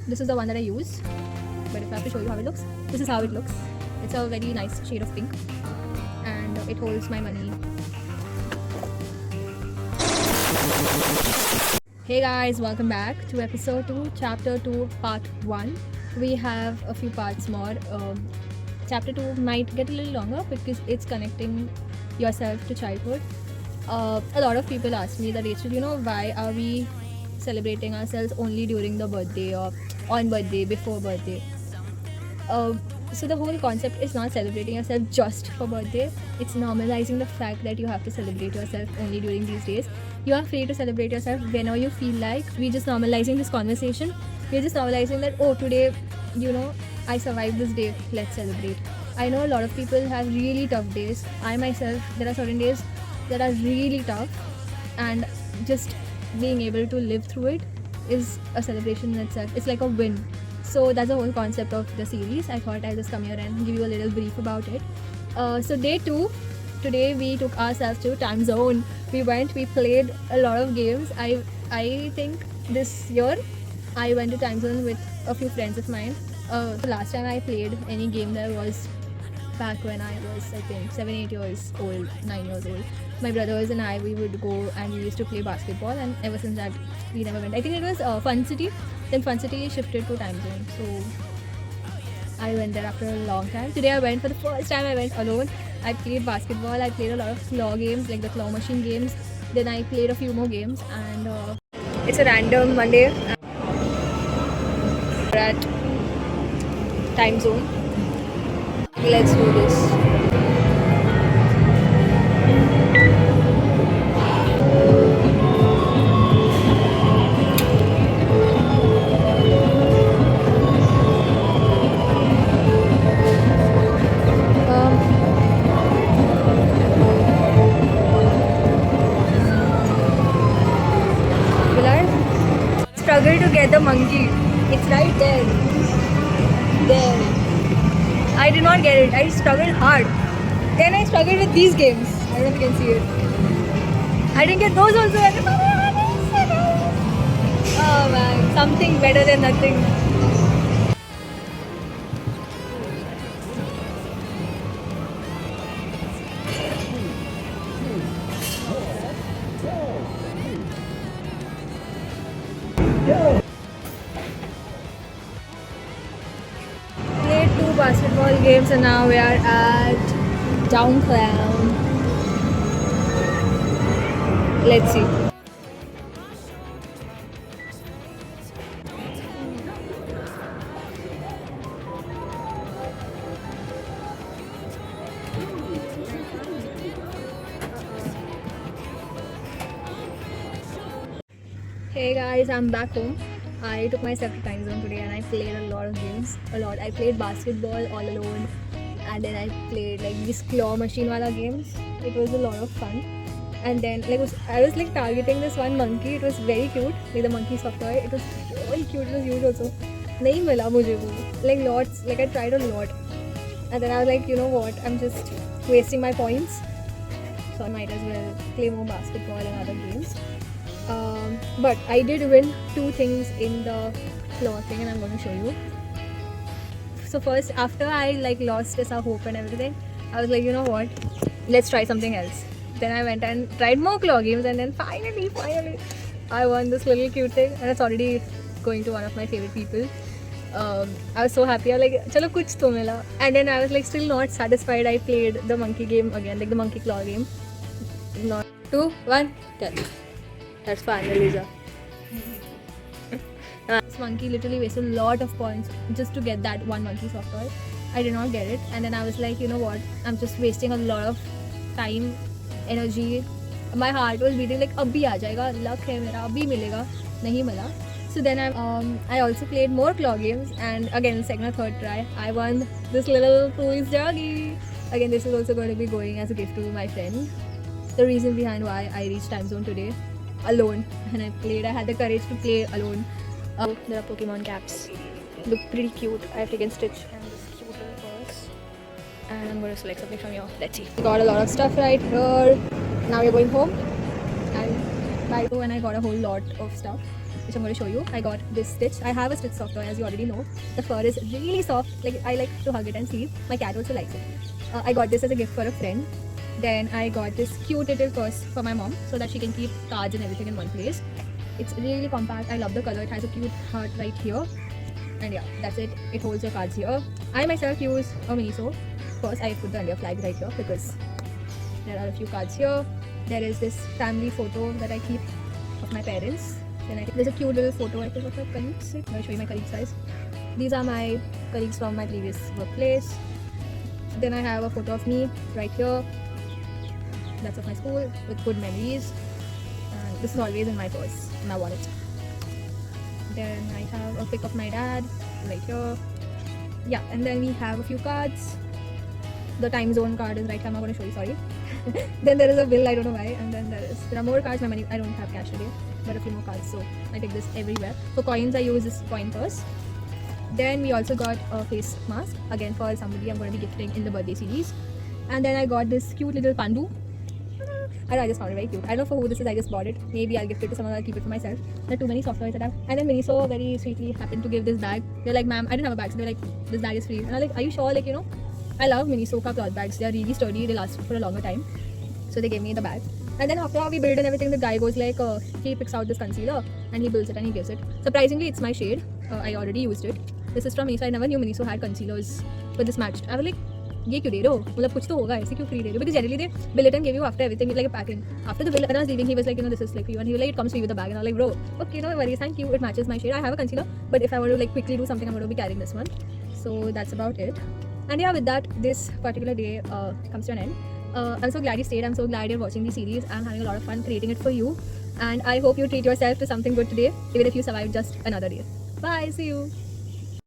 This is the one that I use. But if I have to show you how it looks, this is how it looks. It's a very nice shade of pink. And it holds my money. Hey guys, welcome back to episode 2, chapter 2, part 1. We have a few parts more. Chapter 2 might get a little longer because it's connecting yourself to childhood. A lot of people ask me that, Rachel, why are we celebrating ourselves only during the birthday or on birthday, before birthday? So the whole concept is not celebrating yourself just for birthday. It's normalizing the fact that you have to celebrate yourself only during these days. You are free to celebrate yourself whenever you feel like. We're just normalizing this conversation. We're just normalizing that, oh, today, I survived this day, let's celebrate. I know a lot of people have really tough days. I myself, there are certain days that are really tough, and just being able to live through it is a celebration in itself. It's like a win. So that's the whole concept of the series. I thought I'll just come here and give you a little brief about it. So day 2, today we took ourselves to Time Zone. We played a lot of games. I think this year I went to Time Zone with a few friends of mine. The last time I played any game there was back when I was, I think, 7-8 years old, 9 years old. My brothers and I, we would go and we used to play basketball, and ever since that we never went. I think it was Fun City. Then Fun City shifted to Time Zone, so I went there after a long time. Today I went for the first time. I went alone. I played basketball. I played a lot of claw games, like the claw machine games. Then I played a few more games, and it's a random Monday. We're at Time Zone. Let's do this. Struggle to get the monkey. It's right there. There. I did not get it. I struggled hard. Then I struggled with these games. I don't know if you can see it. I didn't get those also. Oh man, something better than nothing. Played 2 basketball games and now we are at Downtown. Let's see. Hey guys, I'm back home. I took myself to Time Zone today and I played a lot of games. I played basketball all alone, and then I played like these claw machine wala games. It was a lot of fun. And then I was targeting this one monkey. It was very cute, like the monkey soft toy. It was really cute. It was huge also. Nahi mila mujhe wo. Like lots. Like I tried a lot, and then I was like, you know what? I'm just wasting my points, so I might as well play more basketball and other games. But I did win 2 things in the claw thing, and I'm going to show you. So first, after I lost our hope and everything, I was like, you know what? Let's try something else. Then I went and tried more claw games, and then finally, I won this little cute thing, and it's already going to one of my favorite people. I was so happy. I was like, chalo kuch to mila. And then I was like still not satisfied. I played the monkey game again, like the monkey claw game. 2, 1, tell. That's finally Lisa. This monkey literally wasted a lot of points just to get that one monkey soft toy. I did not get it, and then I was like, you know what? I'm just wasting a lot of time, energy. My heart was beating like, abhi aa jayega, luck hai mera, abhi milega, nahi mila. So then I also played more claw games, and again second or third try, I won this little police doggy. Again, this is also going to be going as a gift to my friend. The reason behind why I reached Time Zone today alone, and I had the courage to play alone. There are Pokemon caps. Look pretty cute. I have taken Stitch and this cute little purse. And I'm going to select something from here. Let's see. We got a lot of stuff right here. Now we're going home. And I got a whole lot of stuff. which I'm going to show you. I got this stitch. I have a stitch soft toy, as you already know. The fur is really soft. Like, I like to hug it and sleep. My cat also likes it. I got this as a gift for a friend. Then I got this cute little purse for my mom so that she can keep cards and everything in one place. It's really compact. I love the color. It has a cute heart right here. And yeah, that's it. It holds your cards here. I myself use a Miniso. First, I put the India flag right here because there are a few cards here. There is this family photo that I keep of my parents. Then there's a cute little photo I think of my colleagues. I'll show you my colleagues' guys. These are my colleagues from my previous workplace. Then I have a photo of me right here. That's of my school with good memories. And this is always in my purse, in my wallet. Then I have a pic of my dad right here. Yeah, and then we have a few cards. The time zone card is right here. I'm not going to show you, sorry. Then there is a bill, I don't know why. And then there are more cards. My money, I don't have cash today, but a few more cards. So I take this everywhere. For coins, I use this coin purse. Then we also got a face mask, again for somebody I'm going to be gifting in the birthday series. And then I got this cute little pandu. I just found it very cute. I don't know for who this is, I just bought it. Maybe I'll gift it to someone, I'll keep it for myself. There are too many soft toys that I have. And then Miniso very sweetly happened to give this bag. They're like, ma'am, I didn't have a bag. So they're like, this bag is free. And I'm like, are you sure? Like, you know, I love Miniso cloth bags. They're really sturdy. They last for a longer time. So they gave me the bag. And then after we build and everything, the guy goes like, he picks out this concealer and he builds it and he gives it. Surprisingly, it's my shade. I already used it. This is from Miniso. I never knew Miniso had concealers, but this matched. I was like, ये क्यों दे रहे हो? मतलब कुछ तो होगा ऐसे क्यों फ्री दे रहे हो? Because generally they bill it and give you after everything, like a packing. After the bill, when I was leaving, he was like, you know, this is like for you, and he was like, it comes free with the bag, and I was like, bro, okay, no worries, thank you, it matches my shade. I have a concealer, but if I want to like quickly do something, I'm going to be carrying this one. So that's about it. And yeah, with that, this particular day comes to an end. I'm so glad you stayed. I'm so glad you're watching the series. I'm having a lot of fun creating it for you, and I hope you treat yourself to something good today, even if you survive just another day. Bye. See you.